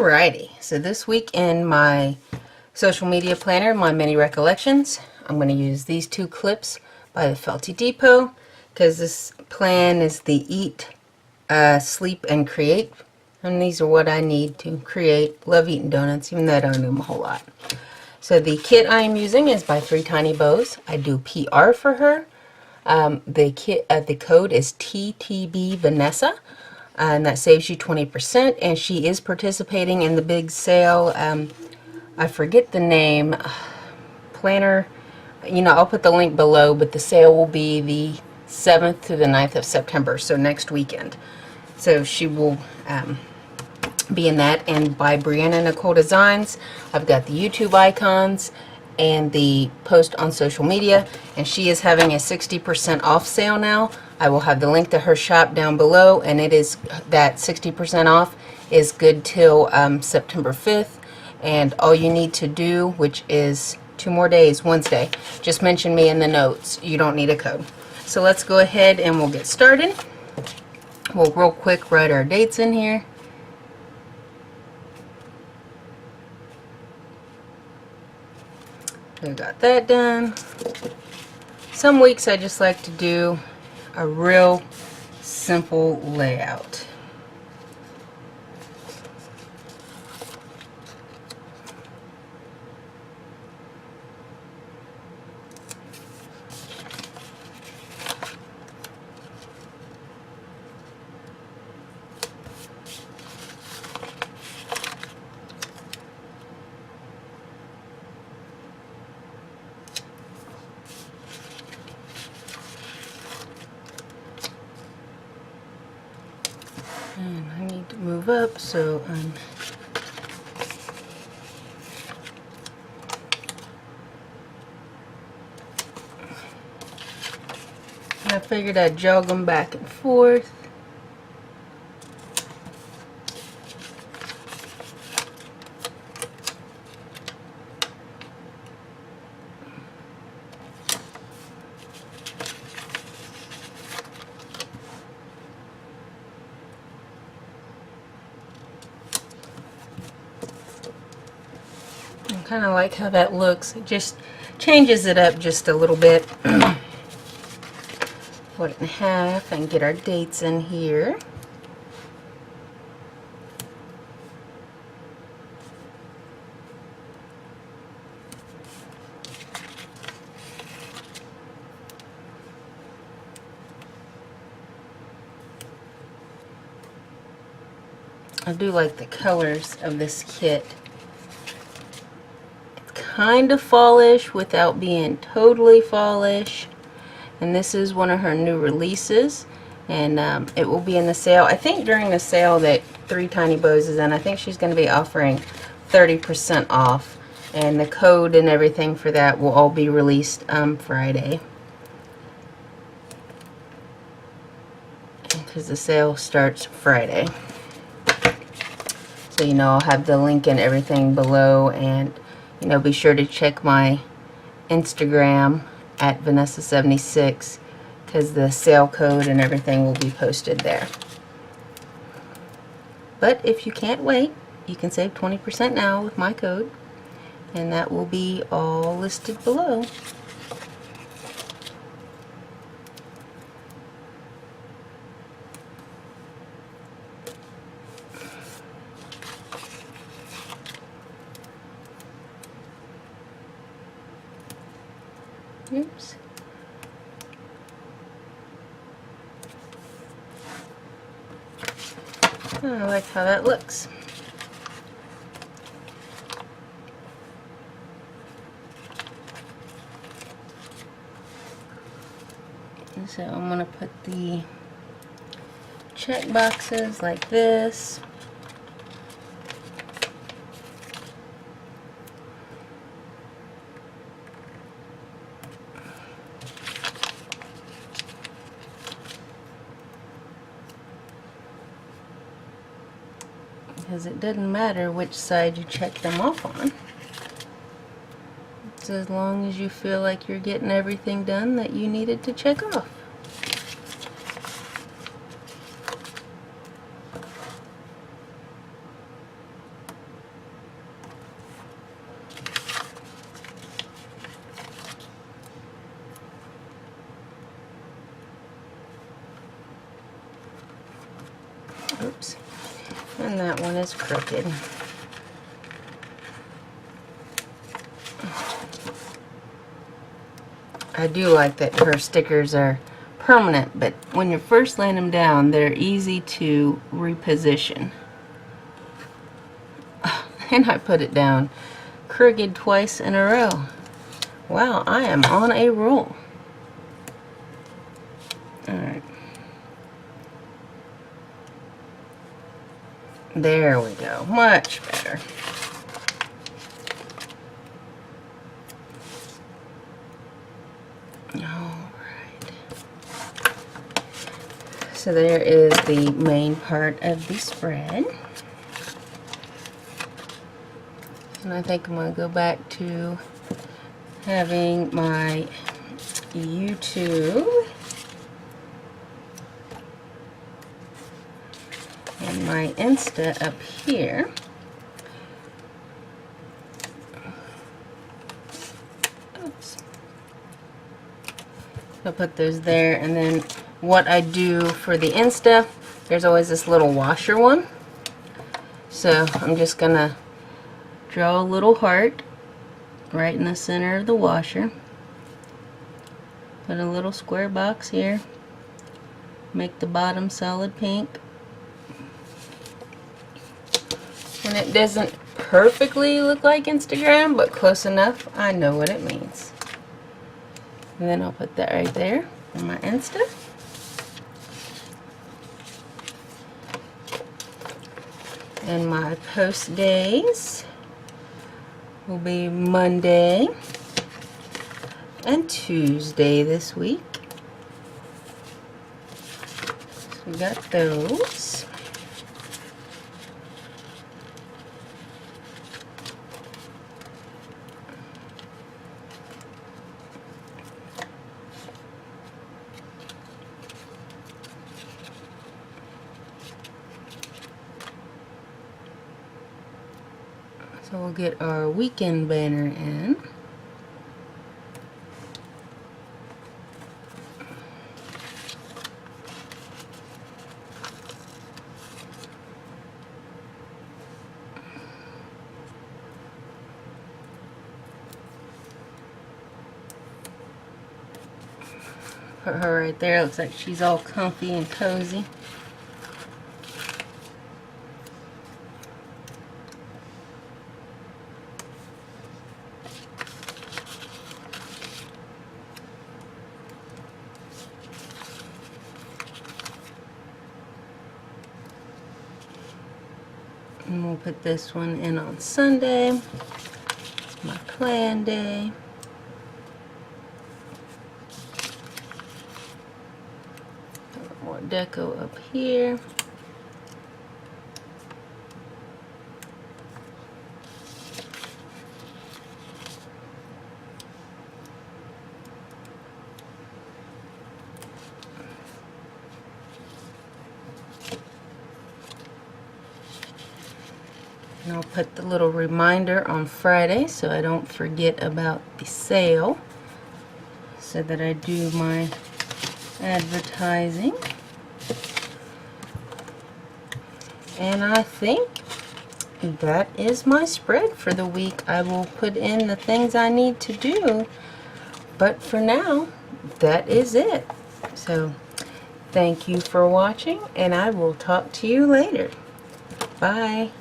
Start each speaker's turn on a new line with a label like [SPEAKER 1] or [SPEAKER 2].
[SPEAKER 1] Alrighty, so this week in my social media planner, my mini recollections, I'm going to use these two clips by the Felty Depot because this plan is the Eat, Sleep, and Create. And these are what I need to create. Love eating donuts, even though I don't do them a whole lot. So the kit I am using is by 3 Tiny Bows. I do PR for her. The code is TTBVANNESSA. And that saves you 20%, and she is participating in the big sale. I forget the name, planner, I'll put the link below, but the sale will be the 7th to the 9th of September, so next weekend. So she will be in that. And by Brianna Nicole Designz, I've got the YouTube icons and the post on social media, and she is having a 60% off sale now. I will have the link to her shop down below, and it is that 60% off is good till September 5th. And all you need to do, which is 2 more days, Wednesday, just mention me in the notes. You don't need a code. So let's go ahead and we'll get started. We'll real quick write our dates in here. We got that done. Some weeks I just like to do a real simple layout. And I need to move up, so I figured I'd jog them back and forth. Kind of like how that looks. It just changes it up just a little bit. Fold it in half and get our dates in here. I do like the colors of this kit. Kind of fallish without being totally fallish, and this is one of her new releases, and it will be in the sale. I think during the sale that 3 Tiny Bows is in, I think she's going to be offering 30% off, and the code and everything for that will all be released Friday, because the sale starts Friday. So I'll have the link and everything below, and be sure to check my Instagram at Vanessa76 because the sale code and everything will be posted there. But if you can't wait, you can save 20% now with my code, and that will be all listed below. Oops. I like how that looks. And so I'm going to put the check boxes like this. Because it doesn't matter which side you check them off on. It's as long as you feel like you're getting everything done that you needed to check off. Oops. And that one is crooked. I do like that her stickers are permanent, but when you're first laying them down, they're easy to reposition. And I put it down crooked twice in a row. Wow, I am on a roll. Alright. There we go. Much better. Alright. So there is the main part of the spread. And I think I'm going to go back to having my YouTube and my Insta up here. Oops. I'll put those there, and then what I do for the Insta, there's always this little washer one. So I'm just going to draw a little heart right in the center of the washer. Put a little square box here. Make the bottom solid pink. And it doesn't perfectly look like Instagram, but close enough. I know what it means. And then I'll put that right there for my Insta. And my post days will be Monday and Tuesday this week. So we got those. So we'll get our weekend banner in. Put her right there. Looks like she's all comfy and cozy. And we'll put this one in on Sunday. It's my plan day. A little more deco up here. And I'll put the little reminder on Friday so I don't forget about the sale, so that I do my advertising. And I think that is my spread for the week. I will put in the things I need to do, but for now, that is it. So thank you for watching, and I will talk to you later. Bye.